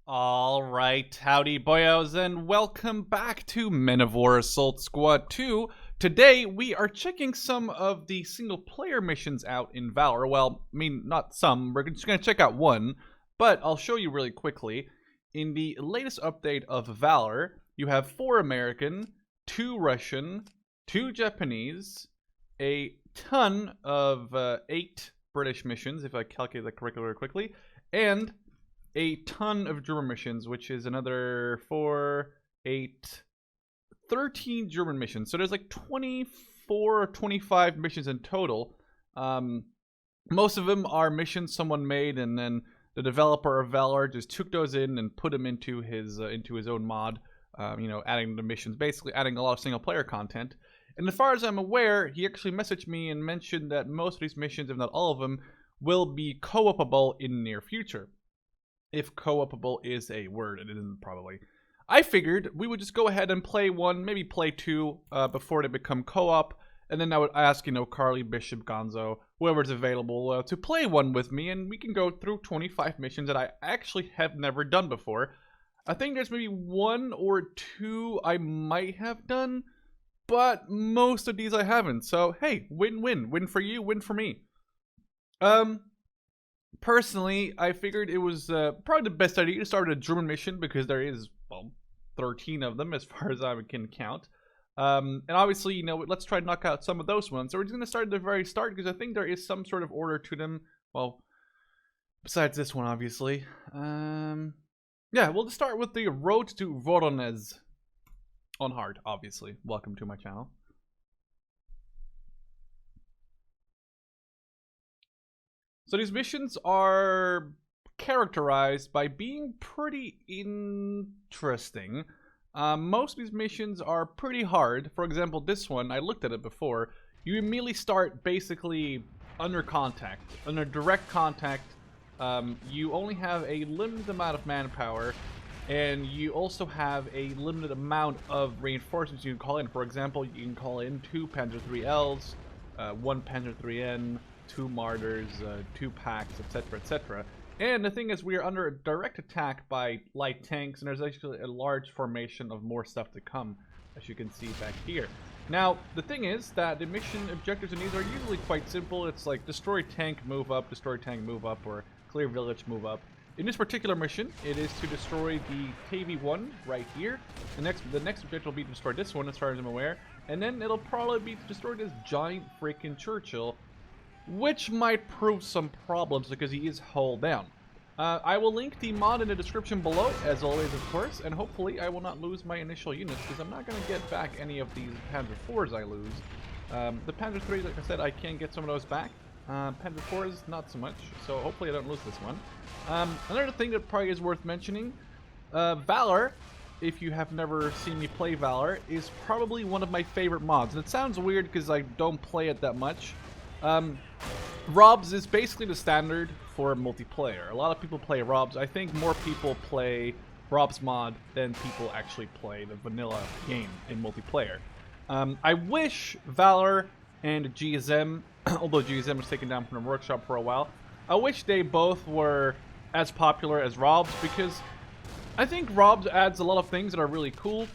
Alright, howdy boyos, and welcome back to Men of War Assault Squad 2. Today, we are checking some of the single-player missions out in Valor. Well, I mean, not some, we're just going to check out one, but I'll show you really quickly. In the latest update of Valor, you have 4 American, 2 Russian, 2 Japanese, a ton of 8 British missions, if I calculate that correctly very quickly, and a ton of German missions, which is another 4, 8, 13 German missions. So there's like 24 or 25 missions in total. Most of them are missions someone made, and then the developer of Valor just took those in and put them into his own mod. Adding the missions, basically adding a lot of single player content. And as far as I'm aware, he actually messaged me and mentioned that most of these missions, if not all of them, will be co-opable in the near future. If co-opable is a word, it isn't probably. I figured we would just go ahead and play one, maybe play 2 before they become co-op, and then I would ask, Carly, Bishop, Gonzo, whoever's available to play one with me, and we can go through 25 missions that I actually have never done before. I think there's maybe 1 or 2 I might have done, but most of these I haven't. So hey, win-win, win for you, win for me. Personally, I figured it was probably the best idea to start with a German mission because there is, well, 13 of them as far as I can count. And obviously, let's try to knock out some of those ones. So we're just going to start at the very start because I think there is some sort of order to them. Well, besides this one, obviously. Yeah, we'll just start with the road to Voronezh. On hard, obviously. Welcome to my channel. So these missions are characterized by being pretty interesting. Most of these missions are pretty hard. For example, this one, I looked at it before. You immediately start basically under contact. Under direct contact, you only have a limited amount of manpower, and you also have a limited amount of reinforcements you can call in. For example, you can call in 2 Panzer IIIs, 1 Panzer IIIN, 2 Martyrs, 2 packs, etc., etc. And the thing is, we are under a direct attack by light tanks, and there's actually a large formation of more stuff to come, as you can see back here. Now, the thing is that the mission objectives in these are usually quite simple. It's like destroy tank, move up, or clear village, move up. In this particular mission, it is to destroy the KV-1 right here. The next objective will be to destroy this one, as far as I'm aware. And then it'll probably be to destroy this giant freaking Churchill, which might prove some problems because he is hull down. I will link the mod in the description below, as always, of course, and hopefully I will not lose my initial units because I'm not going to get back any of these Panzer IVs I lose. The Panzer IIIs, like I said, I can get some of those back. Panzer IVs, not so much, so hopefully I don't lose this one. Another thing that probably is worth mentioning, Valor, if you have never seen me play Valor, is probably one of my favorite mods. And it sounds weird because I don't play it that much. Robs is basically the standard for multiplayer. A lot of people play Robs. I think more people play Robs mod than people actually play the vanilla game in multiplayer. I wish Valor and GSM, although GSM was taken down from the workshop for a while, I wish they both were as popular as Robs, because I think Robs adds a lot of things that are really cool,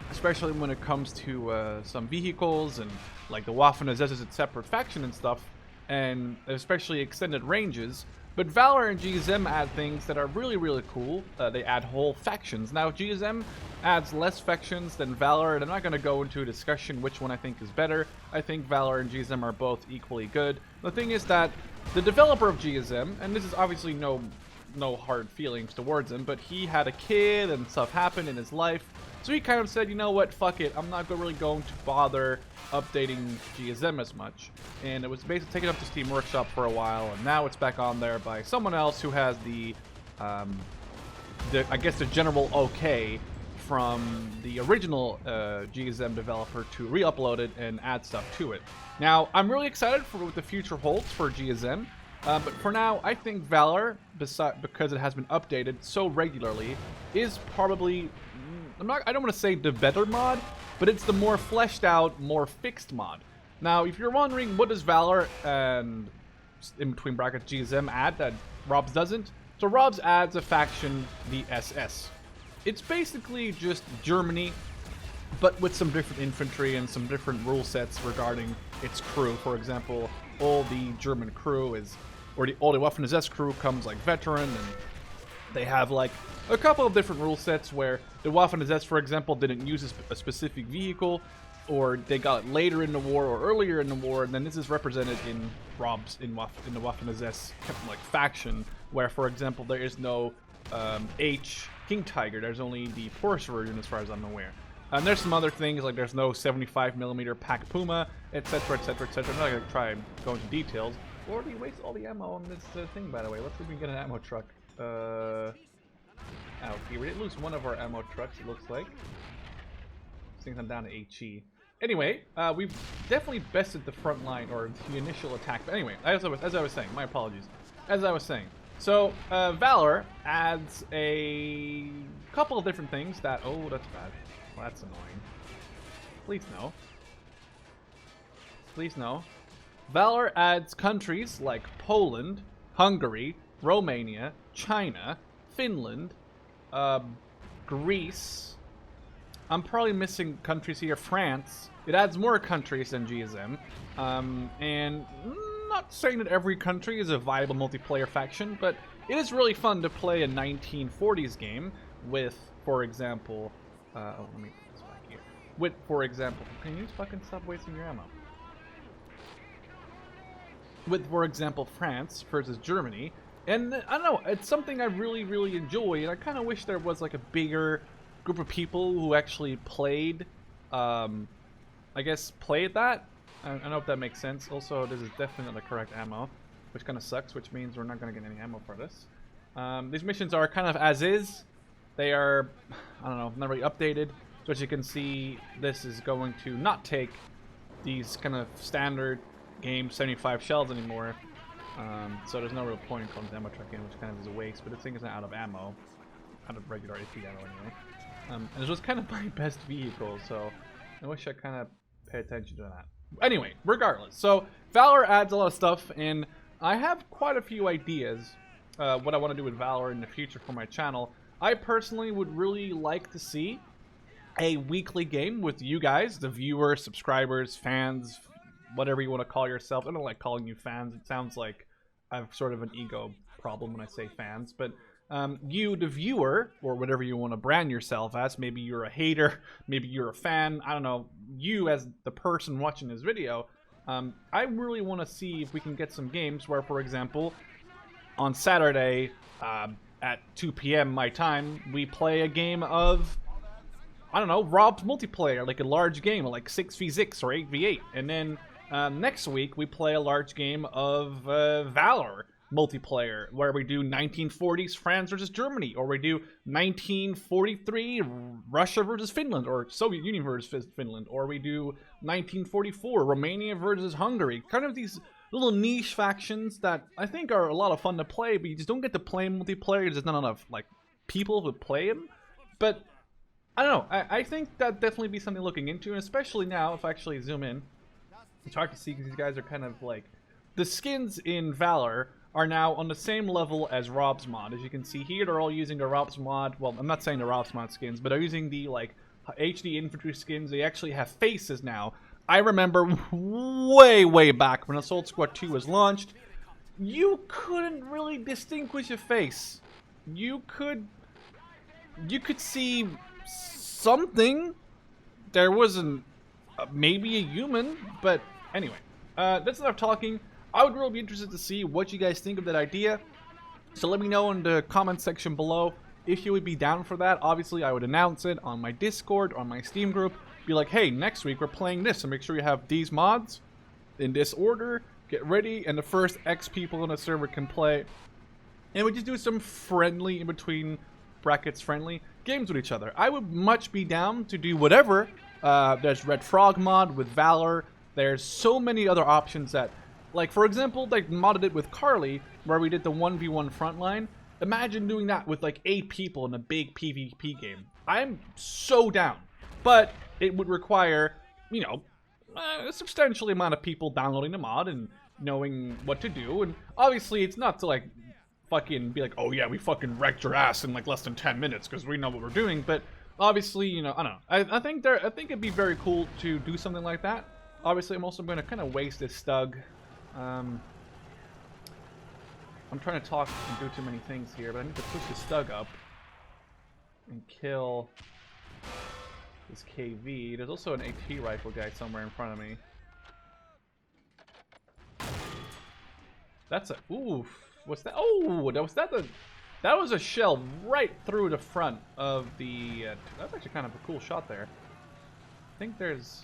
especially when it comes to some vehicles and like the Waffen as a separate faction and stuff, and especially extended ranges. But Valor and GSM add things that are really, really cool. They add whole factions. Now, GSM adds less factions than Valor, and I'm not going to go into a discussion which one I think is better. I think Valor and GSM are both equally good. The thing is that the developer of GSM, and this is obviously no hard feelings towards him, but he had a kid and stuff happened in his life. So he kind of said, you know what, fuck it, I'm not really going to bother updating GSM as much. And it was basically taken up to Steam Workshop for a while, and now it's back on there by someone else who has I guess the general okay from the original GSM developer to re-upload it and add stuff to it. Now, I'm really excited for what the future holds for GSM. But for now, I think Valor, because it has been updated so regularly, is probably, I don't want to say the better mod, but it's the more fleshed out, more fixed mod. Now, if you're wondering what does Valor and in between brackets GSM add that Robs doesn't, So Rob's adds a faction, the SS. It's basically just Germany, but with some different infantry and some different rule sets regarding its crew. For example, all the German crew is, or all the Waffen-SS crew comes like veteran, and they have like a couple of different rule sets where the Waffen-SS, for example, didn't use a specific vehicle, or they got it later in the war or earlier in the war, and then this is represented in Rob's in the Waffen-SS like faction, where, for example, there is no H King Tiger. There's only the Porsche version, as far as I'm aware. And there's some other things, like there's no 75mm Pac Puma, etc., etc., etc. I'm not gonna try and go into details. Or do you waste all the ammo on this thing, by the way? Let's see if we can get an ammo truck. Out here. We did lose one of our ammo trucks, it looks like. I think I'm down to HE. Anyway, we've definitely bested the front line, or the initial attack. But anyway, as I was saying, my apologies. As I was saying. So, Valor adds a couple of different things that... Oh, that's bad. Well, that's annoying. Please no. Please no. Valor adds countries like Poland, Hungary, Romania, China, Finland, Greece. I'm probably missing countries here. France. It adds more countries than GSM. And not saying that every country is a viable multiplayer faction, but it is really fun to play a 1940s game with, for example... oh, let me put this back here. With, for example... Can you fucking stop wasting your ammo? With, for example, France versus Germany. And I don't know, it's something I really, really enjoy, and I kind of wish there was like a bigger group of people who actually played, I guess, played that. I don't know if that makes sense. Also, this is definitely not the correct ammo, which kind of sucks, which means we're not going to get any ammo for this. These missions are kind of as is. They are, I don't know, not really updated. So as you can see, this is going to not take these kind of standard game 75 shells anymore. So there's no real point in calling this ammo truck in, which kind of is a waste, but this thing isn't out of ammo. Out of regular AP ammo anyway. And this was kind of my best vehicle, so I wish I kind of paid attention to that. Anyway, regardless. So Valor adds a lot of stuff, and I have quite a few ideas what I want to do with Valor in the future for my channel. I personally would really like to see a weekly game with you guys, the viewers, subscribers, fans, whatever you want to call yourself. I don't like calling you fans. It sounds like I have sort of an ego problem when I say fans. But you, the viewer, or whatever you want to brand yourself as, maybe you're a hater, maybe you're a fan, I don't know, you as the person watching this video, I really want to see if we can get some games where, for example, on Saturday at 2 p.m. my time, we play a game of, I don't know, Rob's multiplayer, like a large game, like 6v6 or 8v8. And then next week, we play a large game of Valor multiplayer, where we do 1940s France versus Germany, or we do 1943 Russia versus Finland, or Soviet Union versus Finland, or we do 1944 Romania versus Hungary. Kind of these little niche factions that I think are a lot of fun to play, but you just don't get to play multiplayer. There's not enough like people to play them. But I don't know. I think that'd definitely be something looking into, and especially now, if I actually zoom in, it's hard to see because these guys are kind of like, the skins in Valor are now on the same level as Rob's mod. As you can see here, they're all using the Rob's mod. Well, I'm not saying the Rob's mod skins, but they're using the like HD infantry skins. They actually have faces now. I remember way back when Assault Squad 2 was launched, you couldn't really distinguish a face. You could see something. There wasn't maybe a human, but anyway, that's enough talking. I would really be interested to see what you guys think of that idea. So let me know in the comment section below if you would be down for that. Obviously, I would announce it on my Discord, on my Steam group. Be like, hey, next week we're playing this, so make sure you have these mods in this order. Get ready, and the first X people on the server can play. And we just do some friendly, in between brackets, friendly games with each other. I would much be down to do whatever. There's Red Frog mod with Valor. There's so many other options that, like, for example, they modded it with Carly, where we did the 1v1 frontline. Imagine doing that with like 8 people in a big PvP game. I'm so down. But it would require, you know, a substantial amount of people downloading the mod and knowing what to do. And obviously, it's not to like fucking be like, oh yeah, we fucking wrecked your ass in like less than 10 minutes because we know what we're doing. But obviously, you know, I don't know. I think it'd be very cool to do something like that. Obviously, I'm also going to kind of waste this stug. I'm trying to talk and do too many things here, but I need to push the stug up and kill this KV. There's also an AT rifle guy somewhere in front of me. That's a oof. What's that? Oh, that was a shell right through the front of the. That's actually kind of a cool shot there. I think there's.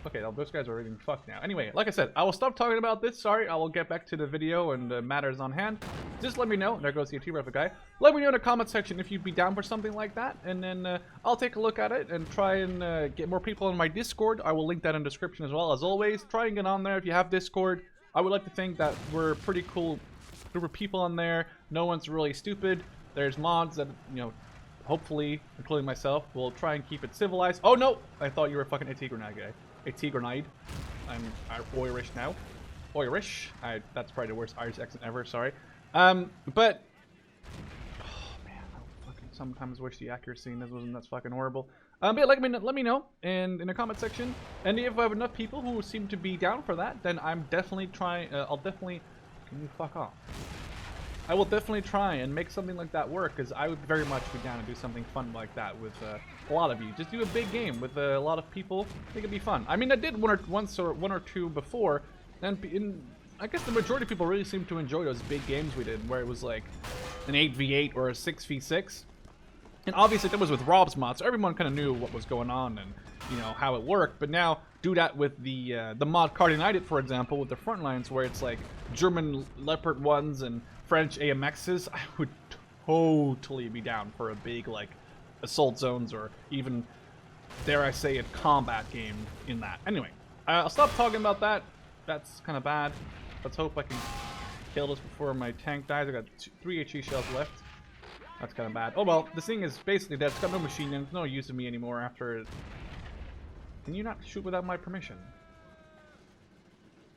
Okay, well, those guys are even fucked now. Anyway, like I said, I will stop talking about this. Sorry, I will get back to the video and matters on hand. Just let me know. There goes the AT-rifle guy. Let me know in the comment section if you'd be down for something like that, and then I'll take a look at it and try and get more people in my Discord. I will link that in the description as well. As always, try and get on there if you have Discord. I would like to think that we're a pretty cool group of people on there. No one's really stupid. There's mods that, you know, hopefully, including myself, will try and keep it civilized. Oh no! I thought you were a fucking AT grenade guy. AT grenade. I'm Irish now. Irish. That's probably the worst Irish accent ever. Sorry. But oh man, I fucking sometimes wish the accuracy in this wasn't that fucking horrible. But yeah, let me know in the comment section. And if I have enough people who seem to be down for that, then I'm definitely trying. I'll definitely. Can you fuck off? I will definitely try and make something like that work, because I would very much be down to do something fun like that with a lot of you. Just do a big game with a lot of people. I think it'd be fun. I mean, I did one or two before, and I guess the majority of people really seem to enjoy those big games we did, where it was like an 8v8 or a 6v6. And obviously that was with Rob's mod, so everyone kind of knew what was going on and, you know, how it worked. But now do that with the mod Card United, for example, with the frontlines, where it's like German Leopard 1s and French AMXs. I would totally be down for a big, like, assault zones, or even, dare I say it, combat game in that. Anyway, I'll stop talking about that. That's kind of bad. Let's hope I can kill this before my tank dies. I got 3 HE shells left. That's kind of bad. Oh well, this thing is basically dead. It's got no machine gun. It's no use of me anymore after it. Can you not shoot without my permission?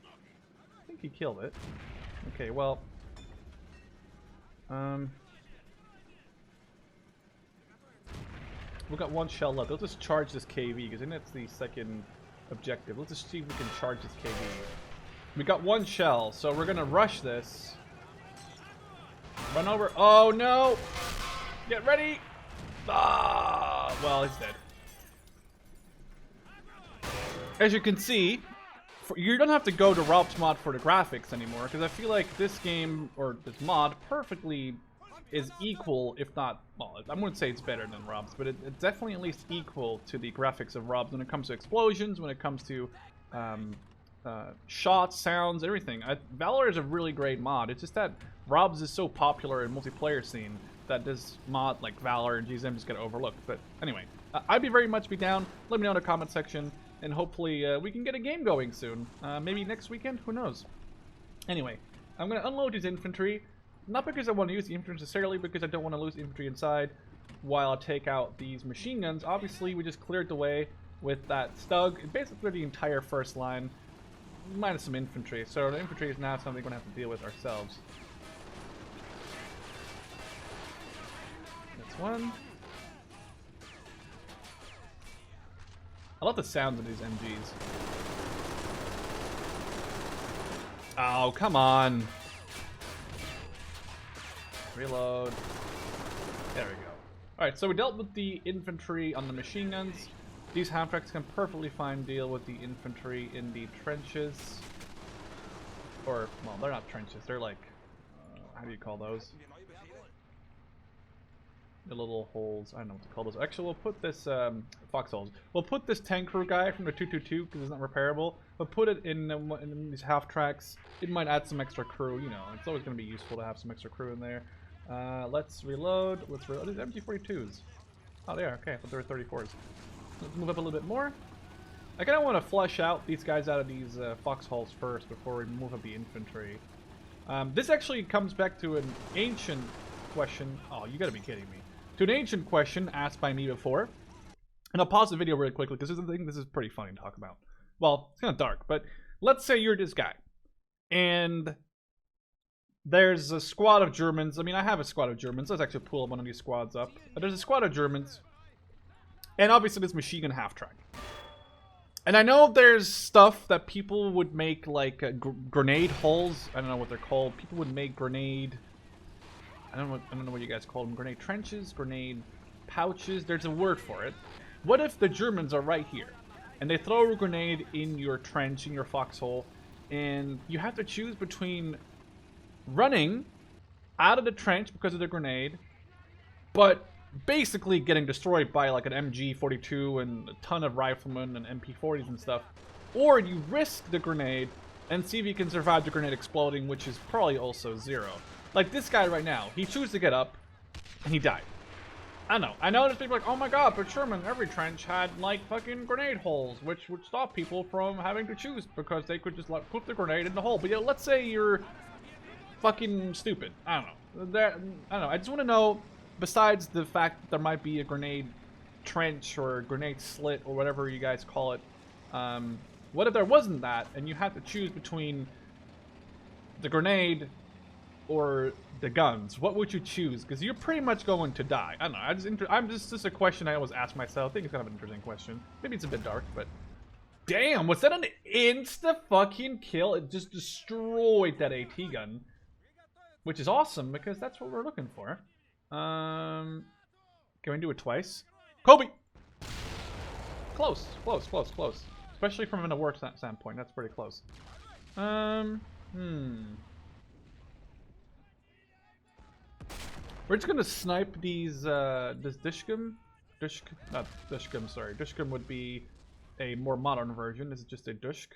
I think he killed it. Okay, well. We've got 1 shell left. Let's just charge this KV, because I think that's the second objective. Let's just see if we can charge this KV. We got 1 shell, so we're gonna rush this. Run over. Oh no! Get ready! Ah! Well, he's dead. As you can see, you don't have to go to Rob's mod for the graphics anymore, because I feel like this game, or this mod, perfectly is equal, if not, well, I wouldn't say it's better than Rob's, but it's definitely at least equal to the graphics of Rob's when it comes to explosions, when it comes to shots, sounds, everything. Valor is a really great mod. It's just that Rob's is so popular in multiplayer scene that this mod, like Valor and GZM, just get overlooked. But anyway, I'd be very much down. Let me know in the comment section, and hopefully we can get a game going soon. Maybe next weekend, who knows? Anyway, I'm going to unload his infantry. Not because I want to use the infantry necessarily, because I don't want to lose infantry inside while I take out these machine guns. Obviously, we just cleared the way with that stug. Basically the entire first line, minus some infantry. So the infantry is now something we're going to have to deal with ourselves. That's one. I love the sounds of these MGs. Oh, come on. Reload. There we go. Alright, so we dealt with the infantry on the machine guns. These half-tracks can perfectly fine deal with the infantry in the trenches. Or, well, they're not trenches. They're like, how do you call those? The little holes. I don't know what to call those. Actually, we'll put this, foxholes. We'll put this tank crew guy from the 222, because it's not repairable. But put it in these half-tracks. It might add some extra crew, you know. It's always going to be useful to have some extra crew in there. Let's reload. Let's reload. These MG42s. Oh, they are. Okay, I thought they were 34s. Let's move up a little bit more. I kind of want to flush out these guys out of these foxholes first before we move up the infantry. This actually comes back to an ancient question. Oh, you gotta be kidding me. To an ancient question asked by me before. And I'll pause the video really quickly because I think this is pretty funny to talk about. Well, it's kind of dark, but let's say you're this guy. And there's a squad of Germans. I mean, I have a squad of Germans. Let's actually pull one of these squads up. There's a squad of Germans. And obviously this machine gun half-track. And I know there's stuff that people would make, like grenade holes. I don't know what they're called. People would make grenade... I don't know what you guys call them. Grenade trenches, grenade pouches. There's a word for it. What if the Germans are right here? And they throw a grenade in your trench, in your foxhole. And you have to choose between running out of the trench because of the grenade, but basically getting destroyed by like an MG42 and a ton of riflemen and MP40s and stuff, or you risk the grenade and see if you can survive the grenade exploding, which is probably also 0. Like this guy right now, he chose to get up and he died. I know there's people like, oh my god, but Sherman, every trench had like fucking grenade holes, which would stop people from having to choose because they could just like put the grenade in the hole. But yeah, let's say you're fucking stupid. I don't know. I just want to know, besides the fact that there might be a grenade trench or a grenade slit or whatever you guys call it, what if there wasn't that and you had to choose between the grenade or the guns? What would you choose? Because you're pretty much going to die. I don't know. This is a question I always ask myself. I think it's kind of an interesting question. Maybe it's a bit dark, but damn, was that an insta fucking kill? It just destroyed that AT gun, which is awesome because that's what we're looking for. Can we do it twice? Kobe! Close. Especially from an award standpoint, that's pretty close. We're just gonna snipe these, this Dishkum? Not Dishkum, sorry. Dishkum would be a more modern version. This is just a Dushk.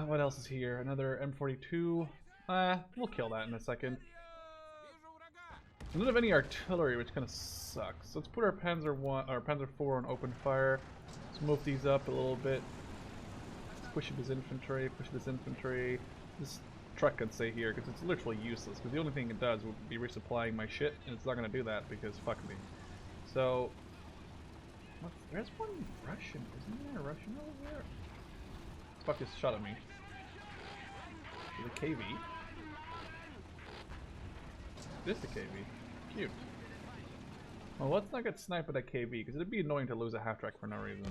What else is here? Another M42. We'll kill that in a second. We don't have any artillery, which kind of sucks. So let's put our Panzer 1 or Panzer 4 on open fire. Let's move these up a little bit. Let's push this infantry. This truck can stay here because it's literally useless. Because the only thing it does would be resupplying my shit, and it's not gonna do that because fuck me. So there's one Russian. Isn't there a Russian over there? This fuck just shot at me. With a KV. This is a KV. Cute. Well, let's not get sniped at a KV because it'd be annoying to lose a half-track for no reason.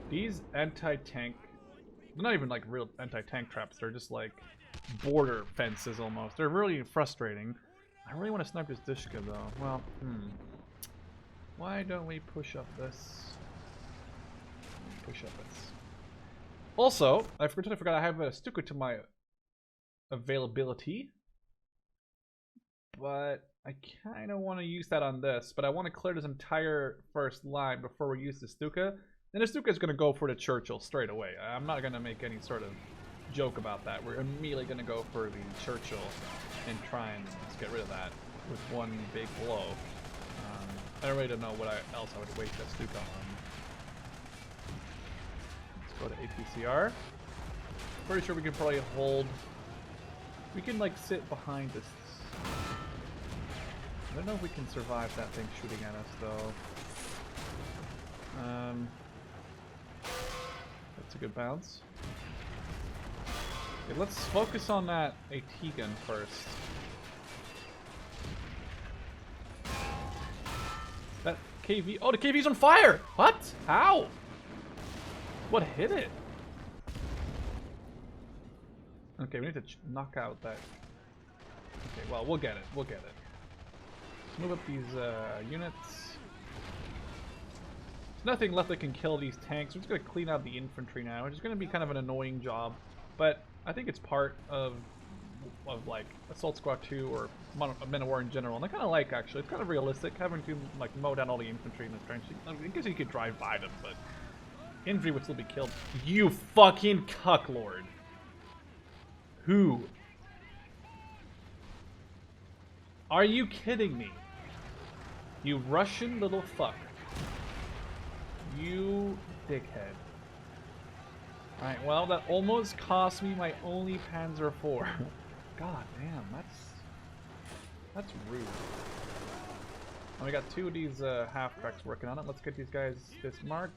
These anti-tank, they're not even like real anti-tank traps, they're just like border fences almost. They're really frustrating. I really want to snipe this Dishka though. Well, why don't we push up this? Also, I forgot I have a Stuka to my availability. But I kind of want to use that on this, but I want to clear this entire first line before we use the Stuka. And the Stuka is going to go for the Churchill straight away. I'm not going to make any sort of joke about that. We're immediately going to go for the Churchill and try and just get rid of that with one big blow. I really don't know what else I would waste that Stuka on. Let's go to APCR. Pretty sure we can probably hold... We can like sit behind this... I don't know if we can survive that thing shooting at us, though. That's a good bounce. Okay, let's focus on that AT gun first. That KV... Oh, the KV's on fire! What? How? What hit it? Okay, we need to knock out that... Okay, well, we'll get it. Let's move up these units. There's nothing left that can kill these tanks. We're just going to clean out the infantry now, which is going to be kind of an annoying job. But I think it's part of like Assault Squad 2 or Men of War in general. And I kind of like, actually. It's kind of realistic, having to like mow down all the infantry in the trench. I guess you could drive by them, but infantry would still be killed. You fucking cucklord. Who? Are you kidding me? You Russian little fuck. You dickhead. Alright, well, that almost cost me my only Panzer IV. God damn, that's rude. And we got two of these half-tracks working on it. Let's get these guys dismarked.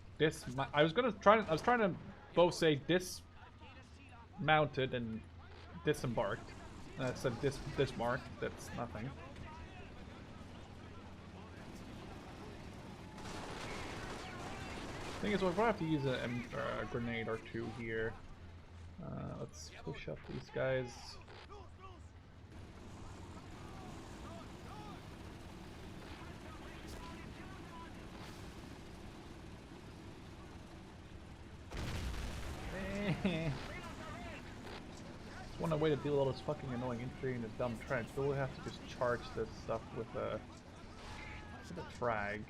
I was trying to both say dismounted and disembarked. That said dismarked. That's nothing. Thing is, we'll probably have to use a grenade or two here. Let's push up these guys. Just want a way to deal with all this fucking annoying infantry in a dumb trench. We'll have to just charge this stuff with a frag.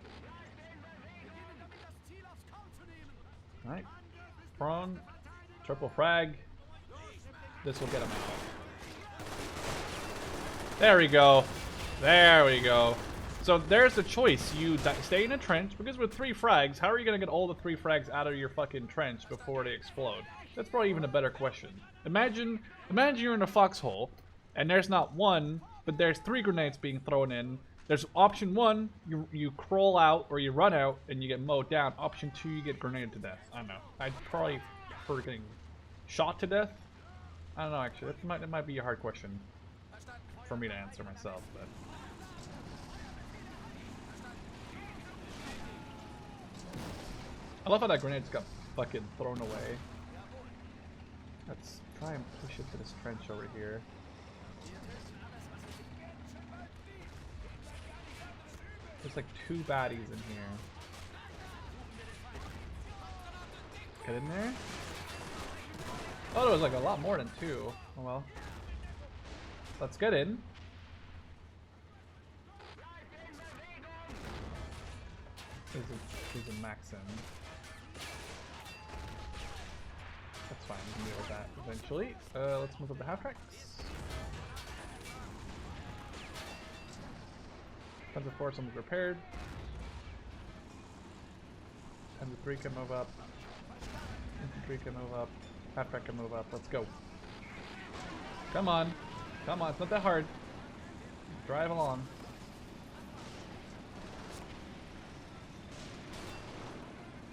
Alright. Prone. Triple frag. This will get him out. There we go. There we go. So there's the choice. You stay in a trench, because with 3 frags, how are you going to get all the 3 frags out of your fucking trench before they explode? That's probably even a better question. Imagine you're in a foxhole, and there's not one, but there's 3 grenades being thrown in. There's option 1, you crawl out or you run out and you get mowed down. Option 2, you get grenaded to death. I don't know. I'd probably prefer getting shot to death. I don't know, actually. That might be a hard question for me to answer myself, but... I love how that grenade just got fucking thrown away. Let's try and push it to this trench over here. There's like 2 baddies in here. Get in there? Oh, there was like a lot more than 2. Oh well. Let's get in. There's a max in. That's fine, we can deal with that eventually. Let's move up the half tracks. Tons of force almost repaired. Tons of 3 can move up. Infantry can move up. Half track can move up. Let's go. Come on. Come on, it's not that hard. Drive along.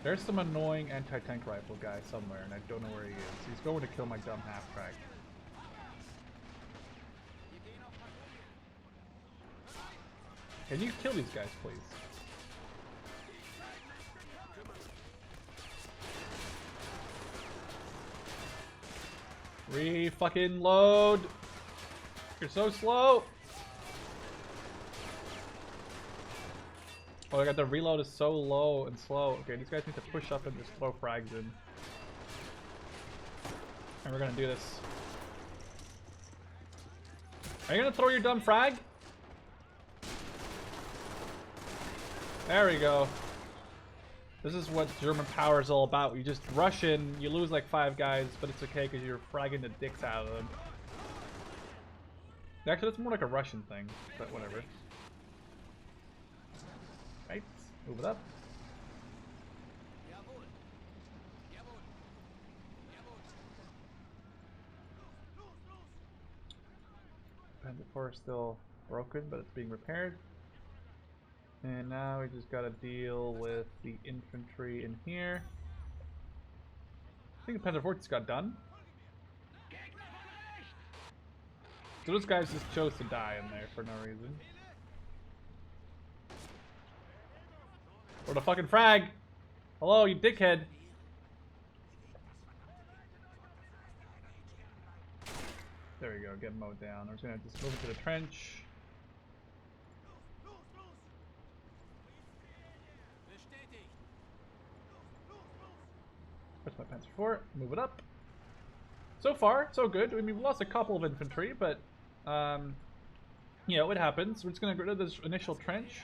There's some annoying anti-tank rifle guy somewhere, and I don't know where he is. He's going to kill my dumb half-track. Can you kill these guys, please? Re-fucking load! You're so slow! Oh, I got the reload is so low and slow. Okay, these guys need to push up and just throw frags in. And we're gonna do this. Are you gonna throw your dumb frag? There we go. This is what German power is all about. You just rush in, you lose like 5 guys, but it's okay because you're fragging the dicks out of them. Actually, that's more like a Russian thing, but whatever. Right, move it up. Panzer IV is still broken, but it's being repaired. And now we just gotta deal with the infantry in here. I think the Panzer IV just got done. So those guys just chose to die in there for no reason. Or the fucking frag! Hello, you dickhead! There we go, get mowed down. We're just gonna just move into the trench. Where's my Panzer IV? Move it up. So far, so good. I mean, we've lost a couple of infantry, but you know, it happens. We're just gonna get rid of this initial trench,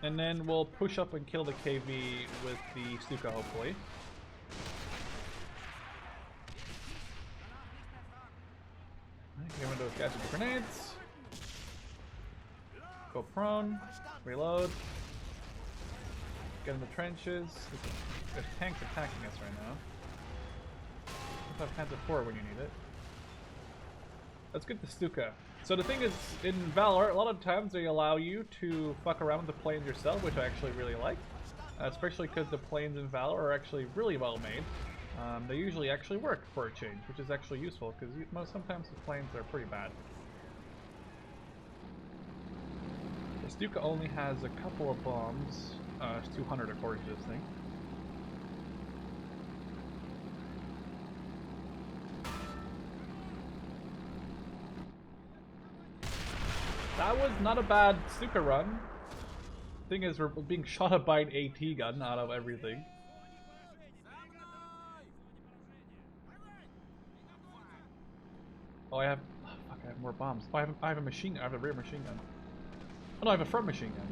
and then we'll push up and kill the KV with the Stuka, hopefully. Get rid of those guys with the grenades. Go prone. Reload. Get in the trenches. There's tanks attacking us right now. Let's have Panzer IV when you need it. Let's get the Stuka. So the thing is, in Valor, a lot of times they allow you to fuck around with the planes yourself, which I actually really like. Especially because the planes in Valor are actually really well made. They usually actually work for a change, which is actually useful because sometimes the planes are pretty bad. The Stuka only has a couple of bombs. It's 200 according to this thing. That was not a bad Stuka run. Thing is, we're being shot at by an AT gun out of everything. Oh, I have more bombs. Oh, I have a machine gun. I have a rear machine gun. Oh no, I have a front machine gun.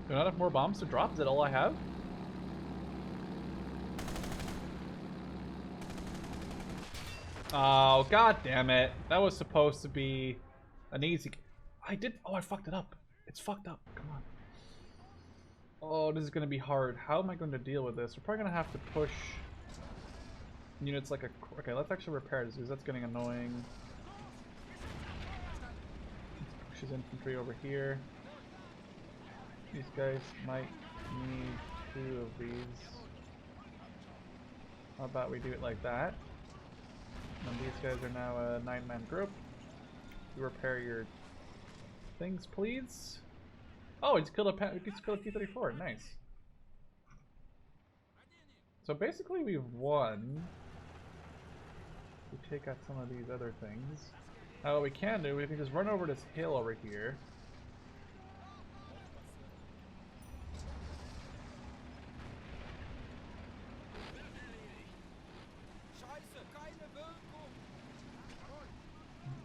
Do I not have more bombs to drop? Is that all I have? Oh, god damn it. That was supposed to be an easy... Oh, I fucked it up. It's fucked up. Come on. Oh, this is going to be hard. How am I going to deal with this? We're probably going to have to push units like a... Okay, let's actually repair this because that's getting annoying. Let's push his infantry over here. These guys might need 2 of these. How about we do it like that? And these guys are now a 9-man group. You repair your things, please. Oh, it's killed a T-34. Nice. So basically, we've won. We take out some of these other things. Now, what we can do, we can just run over this hill over here.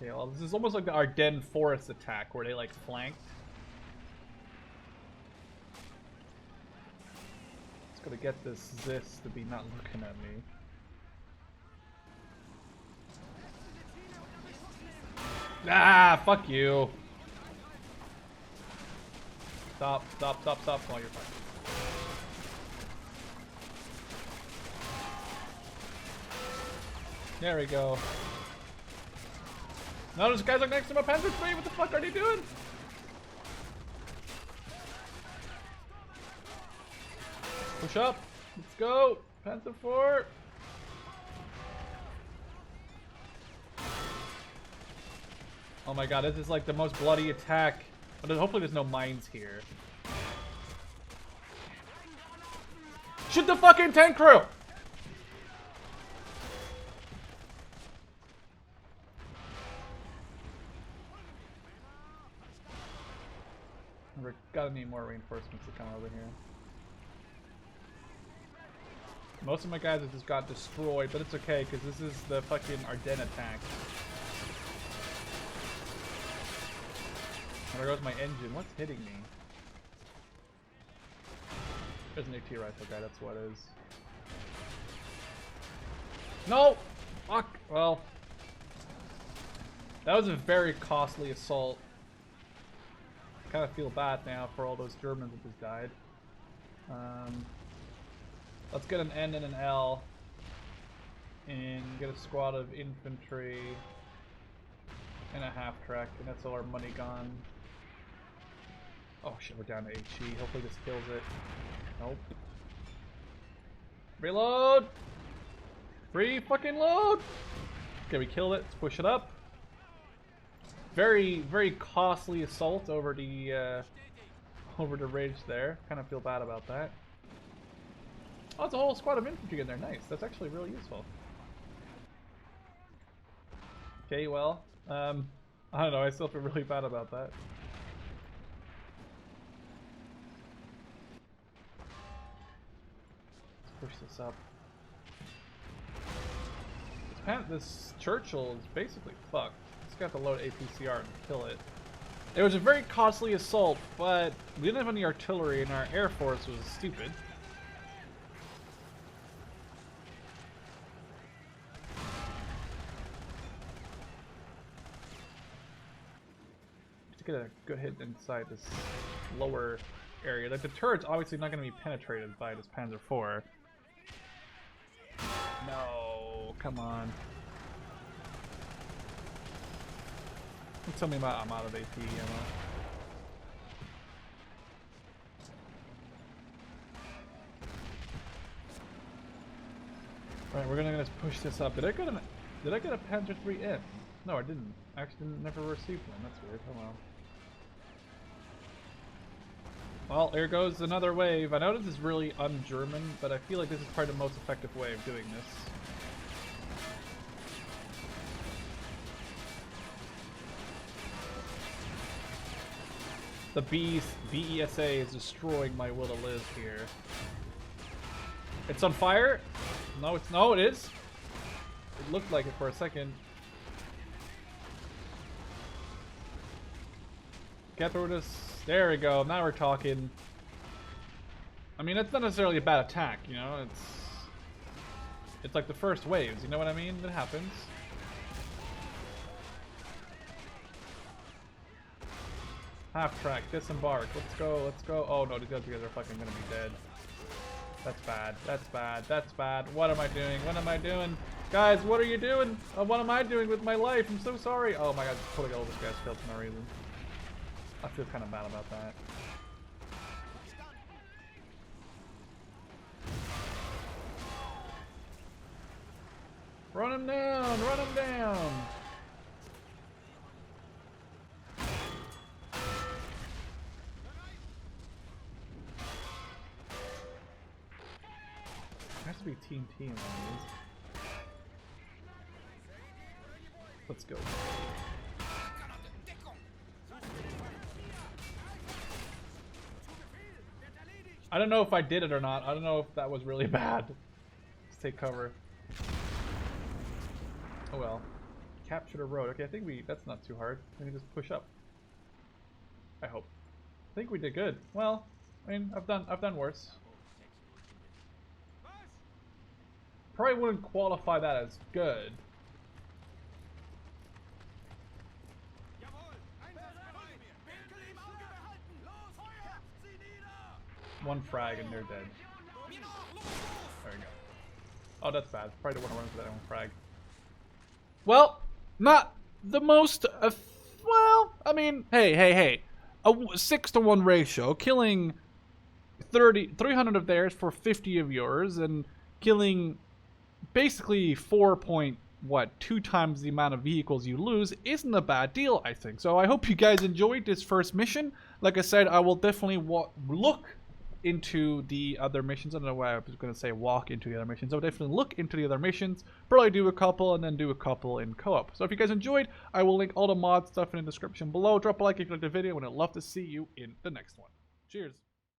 Okay, well, this is almost like the Ardennes forest attack where they like flanked. Just gotta get this to be not looking at me. Ah, fuck you. Stop. Oh, you're fine. There we go. No, those guys are next to my Panzer III. What the fuck are they doing? Push up. Let's go. Panzer IV. Oh my god, this is like the most bloody attack. But hopefully there's no mines here. Shoot the fucking tank crew! We're gotta need more reinforcements to come over here. Most of my guys have just got destroyed, but it's okay because this is the fucking Ardennes attack. There goes my engine. What's hitting me? There's an AT rifle guy, that's what it is. No! Fuck! Well, that was a very costly assault. I kind of feel bad now for all those Germans that just died. Let's get an N and an L. And get a squad of infantry. And a half-track, and that's all our money gone. Oh shit, we're down to HE. Hopefully this kills it. Nope. Reload! Free fucking load! Okay, we killed it. Let's push it up. Very, very costly assault over the ridge there. Kind of feel bad about that. Oh, it's a whole squad of infantry in there. Nice. That's actually really useful. Okay, well, I don't know. I still feel really bad about that. Let's push this up. This Churchill is basically fucked. Just got to load APCR and kill it. It was a very costly assault, but we didn't have any artillery and our air force was stupid. To get a good hit inside this lower area. Like the turret's obviously not going to be penetrated by this Panzer IV. No, come on. Don't tell me I'm out of AP ammo. Right, we're gonna push this up. Did I get a Panzer III in? No, I didn't. Actually, never received one. That's weird. Oh well. Well, here goes another wave. I know this is really un-German, but I feel like this is probably the most effective way of doing this. The BESA is destroying my will to live here. It's on fire? No, it is. It looked like it for a second. Get through this. There we go. Now we're talking. I mean, it's not necessarily a bad attack, you know. It's like the first waves. You know what I mean? It happens. Half track, disembark. Let's go. Let's go. Oh no, these guys are fucking gonna be dead. That's bad. That's bad. That's bad. What am I doing? What am I doing? Guys, what are you doing? What am I doing with my life? I'm so sorry. Oh my god, just pulling all this guy's killed for no reason. I feel kind of bad about that. Run him down! Run him down! Has to be team on these. Let's go. I don't know if I did it or not. I don't know if that was really bad. Let's take cover. Oh well. Capture the road. Okay, I think that's not too hard. We can just push up. I hope. I think we did good. Well, I mean, I've done worse. Probably wouldn't qualify that as good. One frag and they're dead. There we go. Oh, that's bad. Probably don't want to run for that one frag. Well, not the most. Well, I mean, hey. A 6-to-1 ratio, killing 300 of theirs for 50 of yours, and killing basically 2 times the amount of vehicles you lose isn't a bad deal, I think. So I hope you guys enjoyed this first mission. Like I said, I will definitely look into the other missions. I don't know why I was going to say walk into the other missions. I'll definitely look into the other missions, probably do a couple, and then do a couple in co-op. So if you guys enjoyed, I will link all the mod stuff in the description below. Drop a like if you liked the video, and I'd love to see you in the next one. Cheers.